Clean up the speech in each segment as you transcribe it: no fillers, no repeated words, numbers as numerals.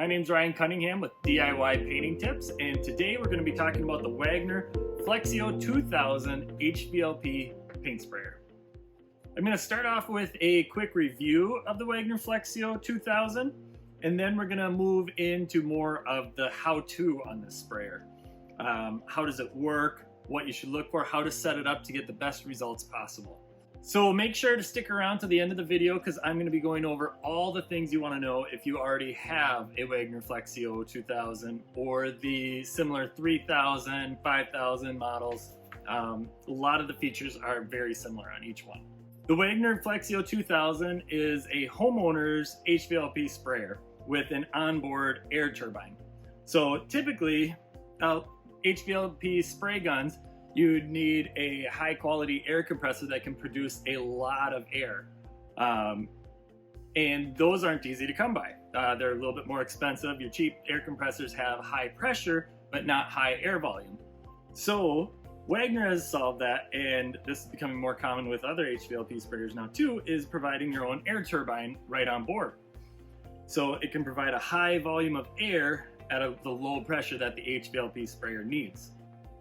My name's Ryan Cunningham with DIY Painting Tips, and today we're going to be talking about the Wagner Flexio 2000 HVLP Paint Sprayer. I'm going to start off with a quick review of the Wagner Flexio 2000, and then we're going to move into more of the how-to on this sprayer. How does it work, what you should look for, how to set it up to get the best results possible. So make sure to stick around to the end of the video because I'm going to be going over all the things you want to know if you already have a Wagner Flexio 2000 or the similar 3000, 5000 models. A lot of the features are very similar on each one. The Wagner Flexio 2000 is a homeowner's HVLP sprayer with an onboard air turbine. So typically, HVLP spray guns, you'd need a high quality air compressor that can produce a lot of air. And those aren't easy to come by. They're a little bit more expensive. Your cheap air compressors have high pressure, but not high air volume. So Wagner has solved that, and this is becoming more common with other HVLP sprayers now too, is providing your own air turbine right on board. So it can provide a high volume of air at the low pressure that the HVLP sprayer needs.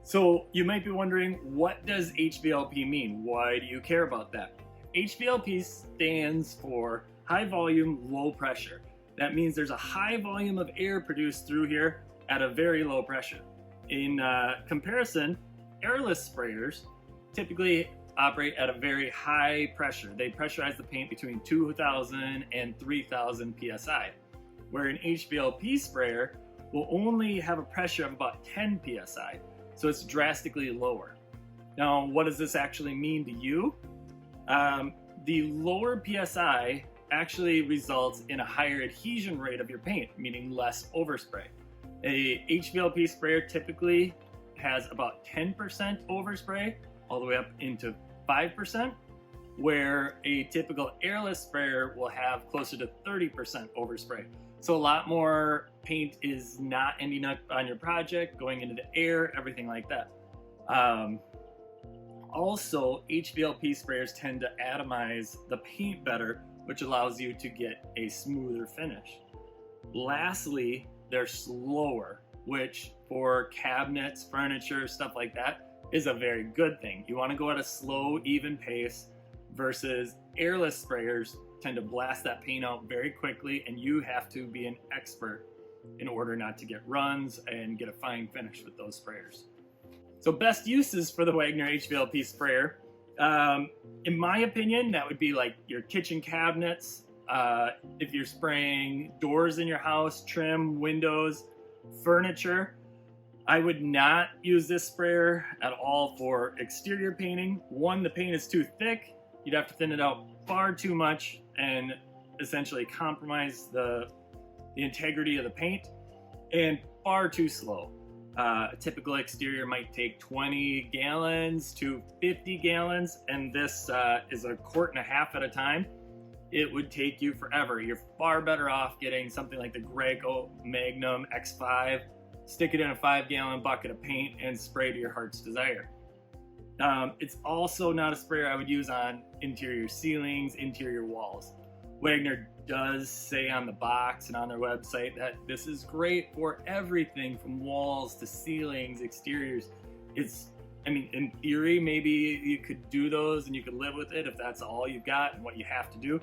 So you might be wondering, what does HVLP mean? Why do you care about that? HVLP stands for high volume, low pressure. That means there's a high volume of air produced through here at a very low pressure. In comparison, airless sprayers typically operate at a very high pressure. They pressurize the paint between 2,000 and 3,000 PSI, where an HVLP sprayer will only have a pressure of about 10 PSI. So it's drastically lower. Now, what does this actually mean to you? The lower PSI actually results in a higher adhesion rate of your paint, meaning less overspray. A HVLP sprayer typically has about 10% overspray, all the way up into 5%, where a typical airless sprayer will have closer to 30% overspray. So a lot more paint is not ending up on your project, going into the air, everything like that. Also, HVLP sprayers tend to atomize the paint better, which allows you to get a smoother finish. Lastly, they're slower, which for cabinets, furniture, stuff like that is a very good thing. You want to go at a slow, even pace versus airless sprayers tend to blast that paint out very quickly, and you have to be an expert in order not to get runs and get a fine finish with those sprayers. So best uses for the Wagner HVLP sprayer, in my opinion, that would be like your kitchen cabinets. If you're spraying doors in your house, trim, windows, furniture, I would not use this sprayer at all for exterior painting. One, the paint is too thick. You'd have to thin it out far too much and essentially compromise the integrity of the paint, and far too slow. A typical exterior might take 20 gallons to 50 gallons, and this is a quart and a half at a time. It would take you forever. You're far better off getting something like the Greco Magnum X5, stick it in a 5-gallon bucket of paint, and spray to your heart's desire. It's also not a sprayer I would use on interior ceilings, interior walls. Wagner does say on the box and on their website that this is great for everything from walls to ceilings, exteriors. In theory, maybe you could do those and you could live with it if that's all you've got and what you have to do.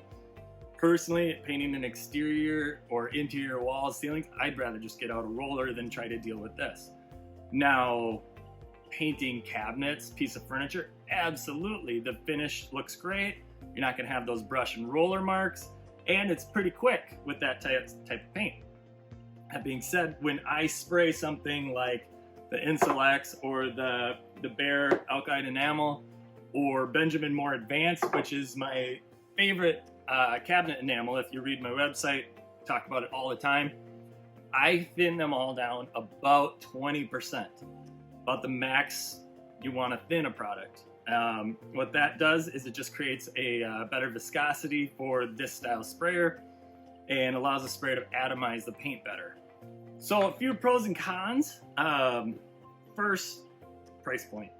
Personally, painting an exterior or interior walls, ceilings, I'd rather just get out a roller than try to deal with this. Now, painting cabinets, piece of furniture, absolutely. The finish looks great. You're not going to have those brush and roller marks, and it's pretty quick with that type of paint. That being said, when I spray something like the Insulex or the Behr Alkyd Enamel or Benjamin Moore Advanced, which is my favorite cabinet enamel, if you read my website, I talk about it all the time, I thin them all down about 20%. About the max you want to thin a product. What that does is it just creates a better viscosity for this style sprayer and allows the sprayer to atomize the paint better. So a few pros and cons. First, price point.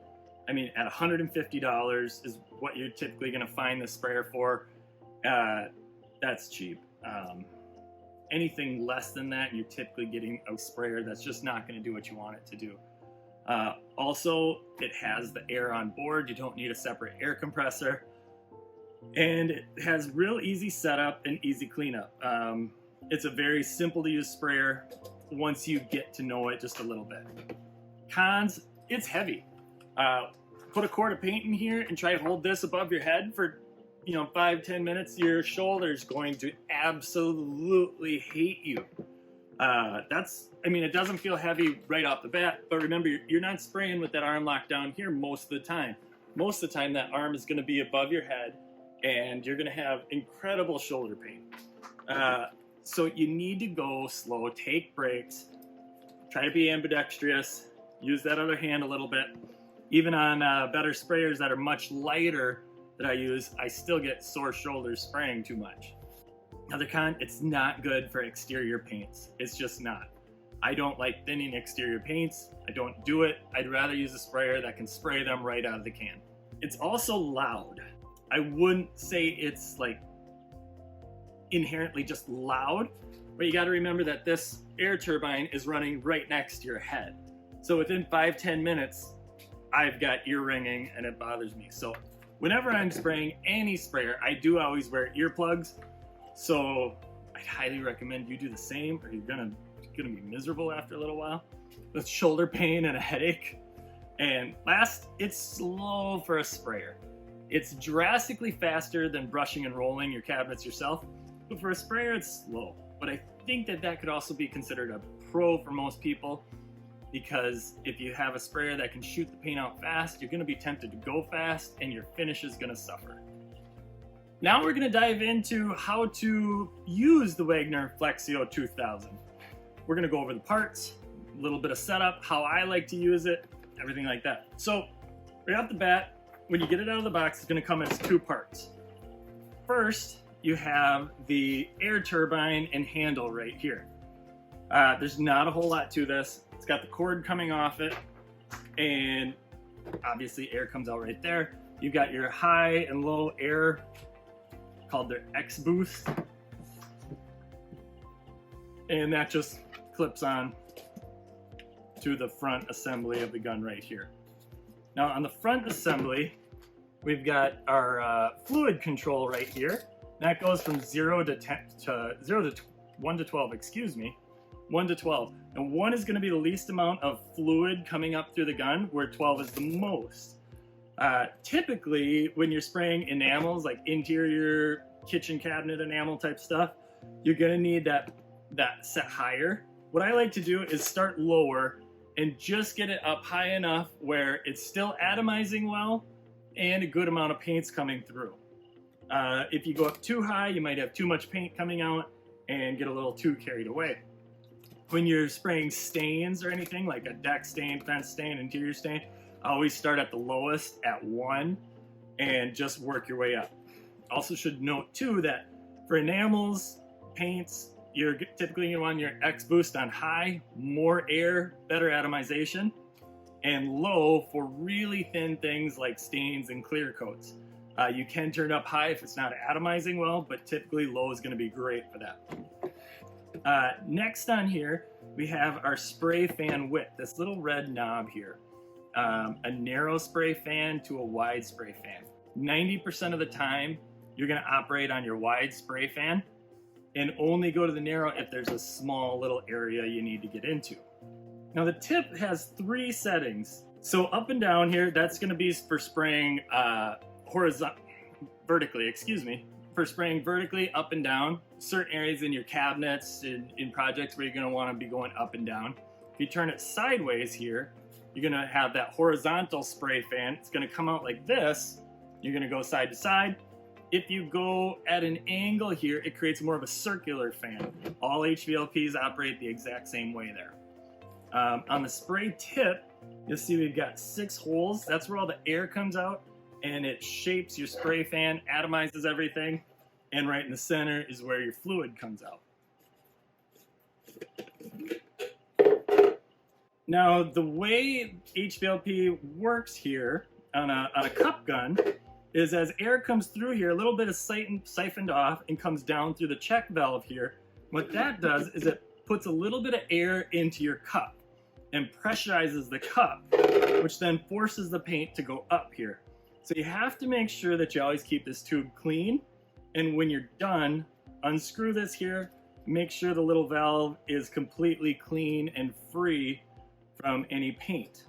At $150 is what you're typically going to find the sprayer for. That's cheap. Anything less than that, you're typically getting a sprayer that's just not going to do what you want it to do. Also, it has the air on board. You don't need a separate air compressor. And it has real easy setup and easy cleanup. It's a very simple to use sprayer once you get to know it just a little bit. Cons, it's heavy. Put a quart of paint in here and try to hold this above your head for 5-10 minutes. Your shoulder's going to absolutely hate you. It doesn't feel heavy right off the bat, but remember, you're not spraying with that arm locked down here most of the time. Most of the time that arm is going to be above your head and you're going to have incredible shoulder pain. So you need to go slow, take breaks, try to be ambidextrous, use that other hand a little bit. Even on better sprayers that are much lighter that I use, I still get sore shoulders spraying too much. Another con, it's not good for exterior paints. It's just not. I don't like thinning exterior paints. I don't do it. I'd rather use a sprayer that can spray them right out of the can. It's also loud. I wouldn't say it's like inherently just loud, but you got to remember that this air turbine is running right next to your head. So within 5-10 minutes, I've got ear ringing and it bothers me. So whenever I'm spraying any sprayer, I do always wear earplugs. So I'd highly recommend you do the same, or you're gonna be miserable after a little while with shoulder pain and a headache. And last, it's slow for a sprayer. It's drastically faster than brushing and rolling your cabinets yourself, but for a sprayer, it's slow. But I think that could also be considered a pro for most people, because if you have a sprayer that can shoot the paint out fast, you're gonna be tempted to go fast and your finish is gonna suffer. Now we're gonna dive into how to use the Wagner Flexio 2000. We're gonna go over the parts, a little bit of setup, how I like to use it, everything like that. So right off the bat, when you get it out of the box, it's gonna come as 2 parts. First, you have the air turbine and handle right here. There's not a whole lot to this. It's got the cord coming off it, and obviously air comes out right there. You've got your high and low air, called their X boost, and that just clips on to the front assembly of the gun right here. Now on the front assembly, we've got our fluid control right here. That goes from 1 to 12, excuse me. 1 to 12. And 1 is going to be the least amount of fluid coming up through the gun, where 12 is the most. Typically, when you're spraying enamels, like interior kitchen cabinet enamel type stuff, you're going to need that set higher. What I like to do is start lower and just get it up high enough where it's still atomizing well and a good amount of paint's coming through. If you go up too high, you might have too much paint coming out and get a little too carried away. When you're spraying stains or anything, like a deck stain, fence stain, interior stain, I always start at the lowest at 1 and just work your way up. Also should note too that for enamels, paints, you're typically going to want your X boost on high, more air, better atomization, and low for really thin things like stains and clear coats. You can turn up high if it's not atomizing well, but typically low is going to be great for that. Next on here, we have our spray fan width, this little red knob here. A narrow spray fan to a wide spray fan. 90% of the time, you're going to operate on your wide spray fan and only go to the narrow if there's a small little area you need to get into. Now the tip has 3 settings. So up and down here, that's going to be for spraying vertically, for spraying vertically up and down. Certain areas in your cabinets, in projects where you're going to want to be going up and down. If you turn it sideways here, you're going to have that horizontal spray fan. It's going to come out like this. You're going to go side to side. If you go at an angle here, it creates more of a circular fan. All HVLPs operate the exact same way there. On the spray tip, you'll see we've got 6 holes. That's where all the air comes out, and it shapes your spray fan, atomizes everything, and right in the center is where your fluid comes out. Now, the way HVLP works here on a cup gun is as air comes through here, a little bit is siphoned off and comes down through the check valve here, What that does is it puts a little bit of air into your cup and pressurizes the cup, which then forces the paint to go up here. So you have to make sure that you always keep this tube clean, and when you're done, unscrew this here, make sure the little valve is completely clean and free from any paint.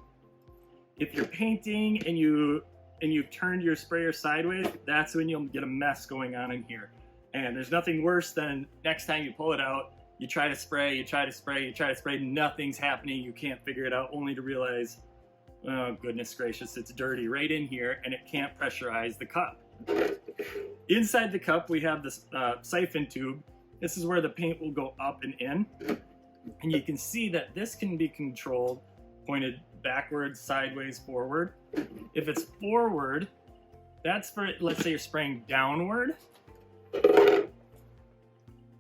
If you're painting and you've turned your sprayer sideways, that's when you'll get a mess going on in here. And there's nothing worse than next time you pull it out, you try to spray, you try to spray, you try to spray, nothing's happening, you can't figure it out, only to realize, oh goodness gracious, it's dirty right in here and it can't pressurize the cup. Inside the cup we have this siphon tube. This is where the paint will go up and in. And you can see that this can be controlled, pointed backwards, sideways, forward. If it's forward, that's for, let's say you're spraying downward.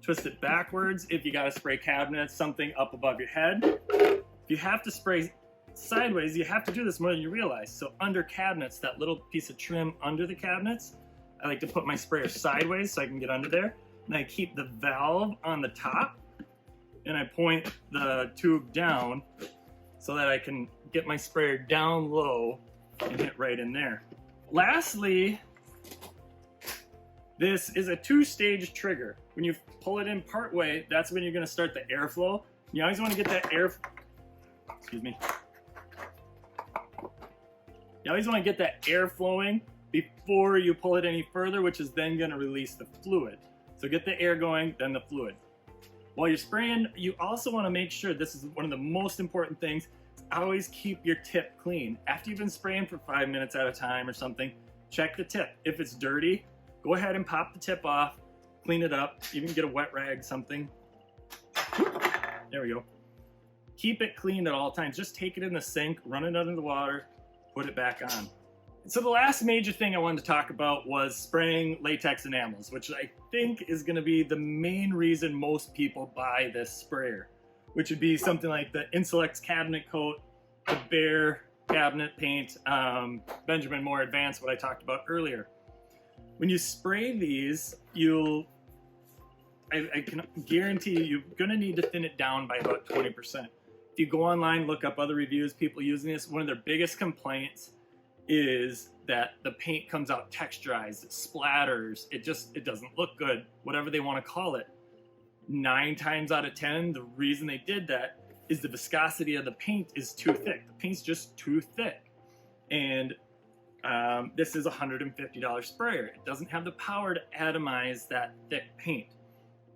Twist it backwards if you gotta spray cabinets, something up above your head. If you have to spray sideways, you have to do this more than you realize. So under cabinets, that little piece of trim under the cabinets, I like to put my sprayer sideways so I can get under there. And I keep the valve on the top and I point the tube down so that I can get my sprayer down low and hit right in there. Lastly, this is a two-stage trigger. When you pull it in part way, that's when you're gonna start the airflow. You always wanna get that excuse me. You always wanna get that air flowing before you pull it any further, which is then gonna release the fluid. So get the air going, then the fluid. While you're spraying, you also wanna make sure, this is one of the most important things, always keep your tip clean. After you've been spraying for 5 minutes at a time or something, check the tip. If it's dirty, go ahead and pop the tip off, clean it up, even get a wet rag, something. There we go. Keep it clean at all times. Just take it in the sink, run it under the water, put it back on. So the last major thing I wanted to talk about was spraying latex enamels, which I think is gonna be the main reason most people buy this sprayer, which would be something like the Insulex cabinet coat, the Behr cabinet paint, Benjamin Moore Advanced, what I talked about earlier. When you spray these, I can guarantee you're gonna need to thin it down by about 20%. If you go online, look up other reviews, people using this, one of their biggest complaints is that the paint comes out texturized, it splatters, it doesn't look good, whatever they want to call it. 9 times out of 10, the reason they did that is the viscosity of the paint is too thick. The paint's just too thick. And this is a $150 sprayer. It doesn't have the power to atomize that thick paint.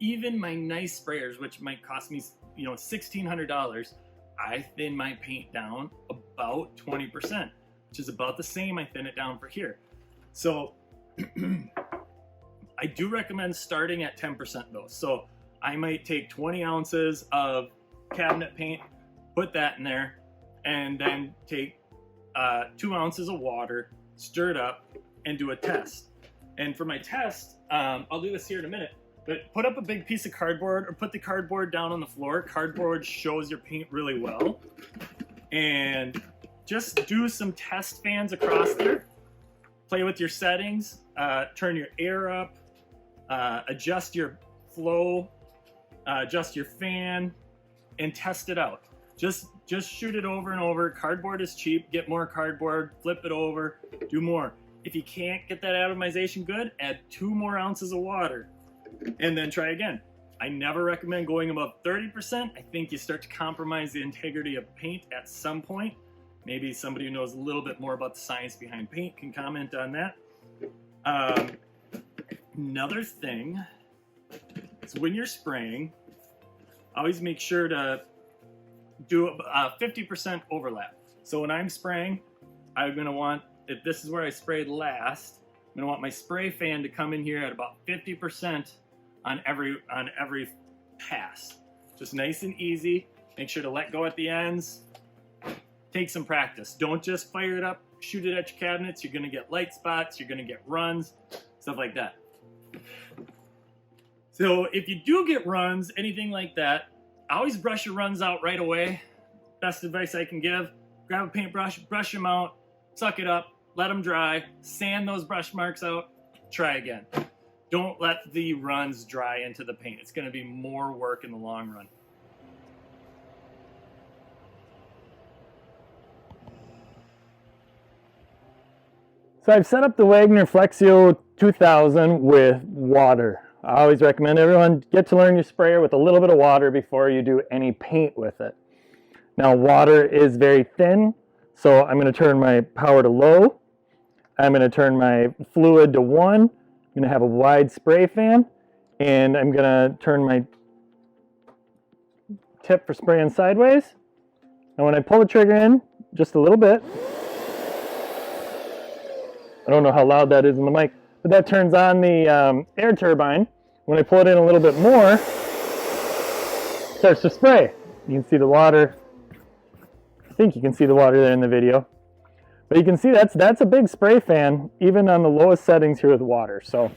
Even my nice sprayers, which might cost me, $1,600, I thin my paint down about 20%, which is about the same I thin it down for here. So I do recommend starting at 10% though. So I might take 20 ounces of cabinet paint, put that in there, and then take 2 ounces of water, stir it up, and do a test. And for my test, I'll do this here in a minute, but put up a big piece of cardboard or put the cardboard down on the floor. Cardboard shows your paint really well. And just do some test fans across there. Play with your settings, turn your air up, adjust your flow, adjust your fan, and test it out. Just shoot it over and over. Cardboard is cheap. Get more cardboard, flip it over, do more. If you can't get that atomization good, add 2 more ounces of water and then try again. I never recommend going above 30%. I think you start to compromise the integrity of paint at some point. Maybe somebody who knows a little bit more about the science behind paint can comment on that. Another thing is when you're spraying, always make sure to do a 50% overlap. So when I'm spraying, I'm gonna want, if this is where I sprayed last, I'm gonna want my spray fan to come in here at about 50% on every pass. Just nice and easy. Make sure to let go at the ends. Take some practice. Don't just fire it up, shoot it at your cabinets. You're gonna get light spots, you're gonna get runs, stuff like that. So if you do get runs, anything like that, always brush your runs out right away. Best advice I can give. Grab a paintbrush, brush them out, suck it up, let them dry, sand those brush marks out, try again. Don't let the runs dry into the paint. It's going to be more work in the long run. So I've set up the Wagner Flexio 2000 with water. I always recommend everyone get to learn your sprayer with a little bit of water before you do any paint with it. Now water is very thin, so I'm going to turn my power to low. I'm going to turn my fluid to 1. I'm going to have a wide spray fan, and I'm going to turn my tip for spraying sideways. And when I pull the trigger in just a little bit, I don't know how loud that is in the mic, but that turns on the air turbine. When I pull it in a little bit more, it starts to spray. You can see the water. I think you can see the water there in the video. But you can see that's a big spray fan, even on the lowest settings here with water. So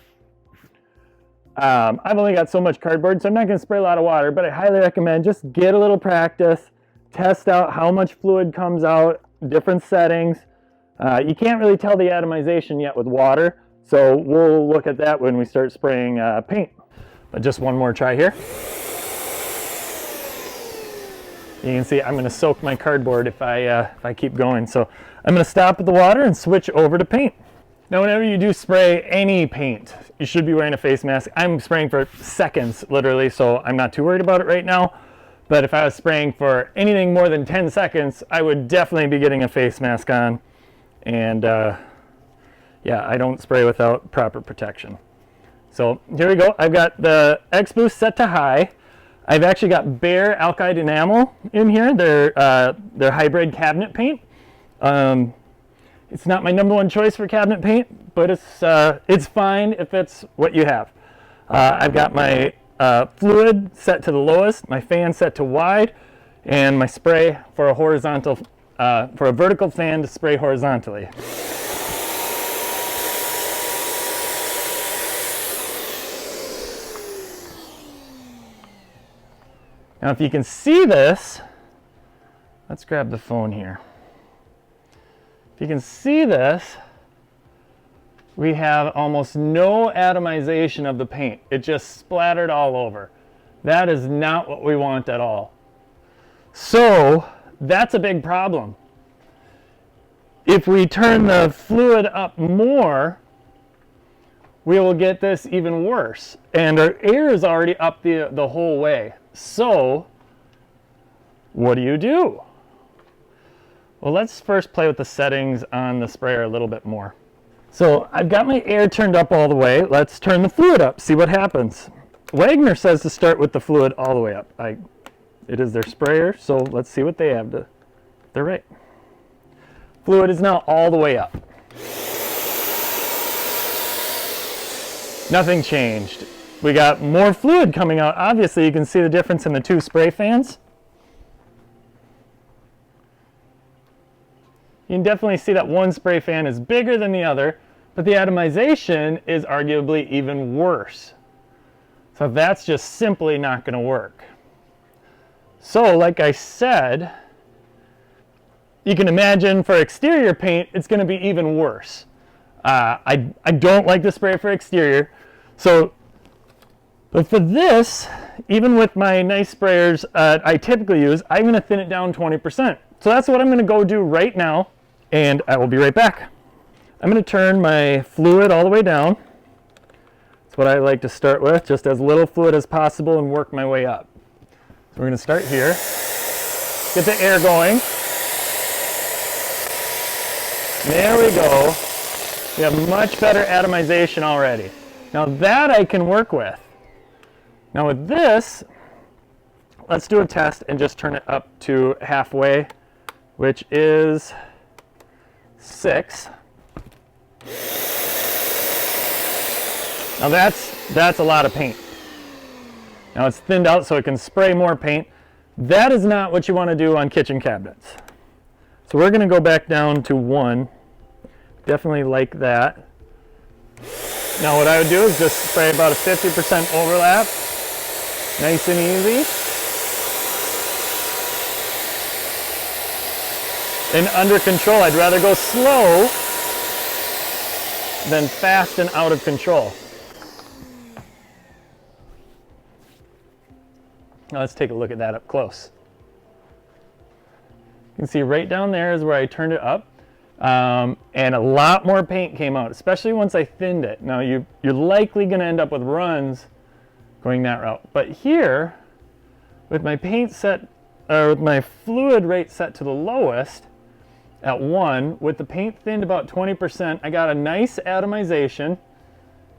I've only got so much cardboard, so I'm not going to spray a lot of water, but I highly recommend just get a little practice, test out how much fluid comes out, different settings. You can't really tell the atomization yet with water, so we'll look at that when we start spraying paint. But just one more try here. You can see I'm going to soak my cardboard if I keep going. So I'm going to stop at the water and switch over to paint. Now whenever you do spray any paint, you should be wearing a face mask. I'm spraying for seconds literally, so I'm not too worried about it right now. But if I was spraying for anything more than 10 seconds, I would definitely be getting a face mask on. And yeah, I don't spray without proper protection. So here we go. I've got the X Boost set to high. I've actually got bare alkyd enamel in here. They're hybrid cabinet paint. It's not my #1 choice for cabinet paint, but it's fine if it's what you have. I've got my fluid set to the lowest, my fan set to wide, and my spray for a horizontal, for a vertical fan to spray horizontally. Now if you can see this, let's grab the phone here. If you can see this, we have almost no atomization of the paint. It just splattered all over. That is not what we want at all. So that's a big problem. If we turn the fluid up more, we will get this even worse. And our air is already up the whole way. So what do? Well, let's first play with the settings on the sprayer a little bit more. So I've got my air turned up all the way. Let's turn the fluid up, see what happens. Wagner says to start with the fluid all the way up. It is their sprayer, so let's see what they have to. They're right. Fluid is now all the way up. Nothing changed. We got more fluid coming out. Obviously, you can see the difference in the two spray fans. You can definitely see that one spray fan is bigger than the other, but the atomization is arguably even worse. So that's just simply not going to work. So like I said, you can imagine for exterior paint, it's going to be even worse. I don't like the spray for exterior. But for this, even with my nice sprayers I typically use, I'm going to thin it down 20%. So that's what I'm going to go do right now, and I will be right back. I'm going to turn my fluid all the way down. That's what I like to start with, just as little fluid as possible and work my way up. So we're going to start here, get the air going. There we go. We have much better atomization already. Now that I can work with. Now with this, let's do a test and just turn it up to halfway, which is 6. Now that's a lot of paint. Now it's thinned out so it can spray more paint. That is not what you want to do on kitchen cabinets. So we're going to go back down to 1. Definitely like that. Now what I would do is just spray about a 50% overlap. Nice and easy. And under control. I'd rather go slow than fast and out of control. Now let's take a look at that up close. You can see right down there is where I turned it up, and a lot more paint came out, especially once I thinned it. Now you're likely going to end up with runs going that route, but here with my paint set, with my fluid rate set to the lowest at 1, with the paint thinned about 20%, I got a nice atomization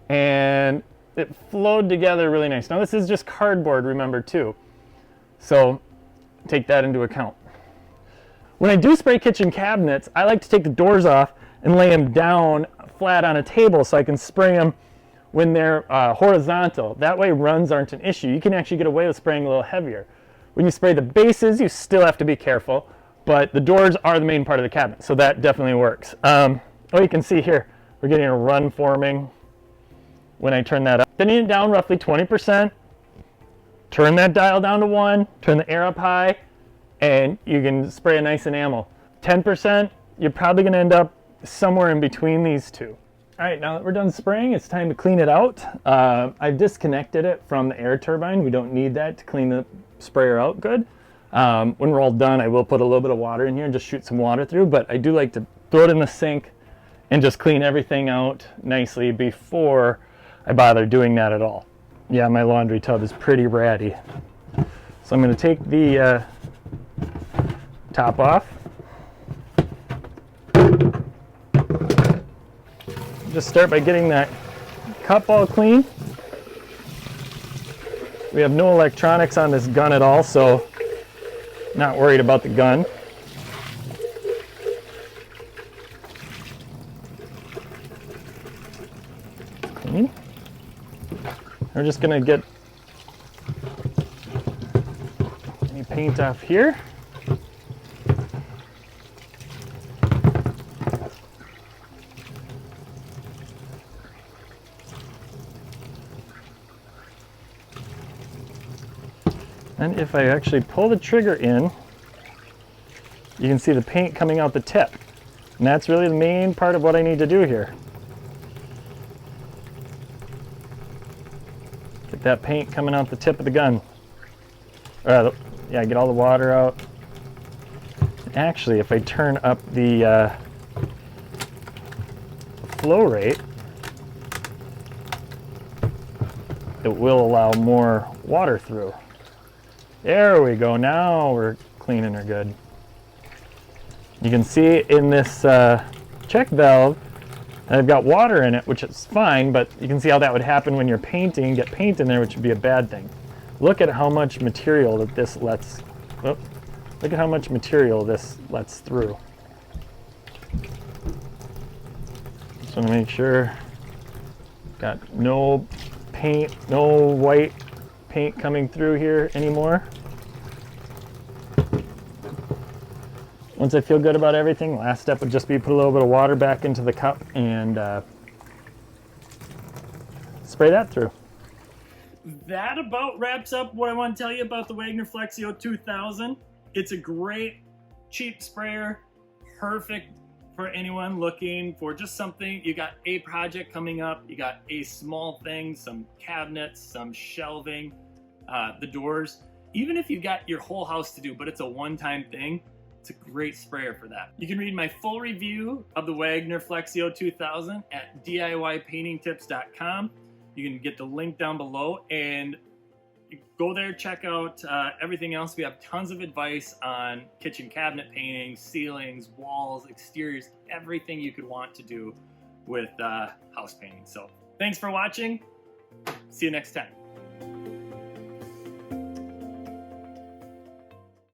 and it flowed together really nice. Now this is just cardboard, remember, too, so take that into account. When I do spray kitchen cabinets, I like to take the doors off and lay them down flat on a table so I can spray them when they're horizontal. That way runs aren't an issue. You can actually get away with spraying a little heavier. When you spray the bases, you still have to be careful, but the doors are the main part of the cabinet, so that definitely works. You can see here, we're getting a run forming when I turn that up. Thinning it down roughly 20%, turn that dial down to 1, turn the air up high, and you can spray a nice enamel. 10%, you're probably going to end up somewhere in between these two. All right, now that we're done spraying, it's time to clean it out. I've disconnected it from the air turbine. We don't need that to clean the sprayer out good. When we're all done, I will put a little bit of water in here and just shoot some water through, but I do like to throw it in the sink and just clean everything out nicely before I bother doing that at all. Yeah, my laundry tub is pretty ratty. So I'm going to take the top off. Just start by getting that cup all clean. We have no electronics on this gun at all, so not worried about the gun. Clean. We're just going to get any paint off here. And if I actually pull the trigger in, you can see the paint coming out the tip. And that's really the main part of what I need to do here. Get that paint coming out the tip of the gun. Yeah, get all the water out. Actually, if I turn up the flow rate, it will allow more water through. There we go, now we're cleaning her good. You can see in this check valve that I've got water in it, which is fine, but you can see how that would happen when you're painting, get paint in there, which would be a bad thing. Look at how much material that this lets, look at how much material this lets through. Just want to make sure, got no paint, no white paint coming through here anymore. Once I feel good about everything, last step would just be put a little bit of water back into the cup and spray that through. That about wraps up what I want to tell you about the Wagner Flexio 2000. It's a great, cheap sprayer, perfect for anyone looking for just something. You got a project coming up, you got a small thing, some cabinets, some shelving, the doors. Even if you got your whole house to do, but it's a one-time thing, it's a great sprayer for that. You can read my full review of the Wagner Flexio 2000 at DIYpaintingtips.com. You can get the link down below and go there, check out everything else. We have tons of advice on kitchen cabinet painting, ceilings, walls, exteriors, everything you could want to do with house painting. So thanks for watching. See you next time.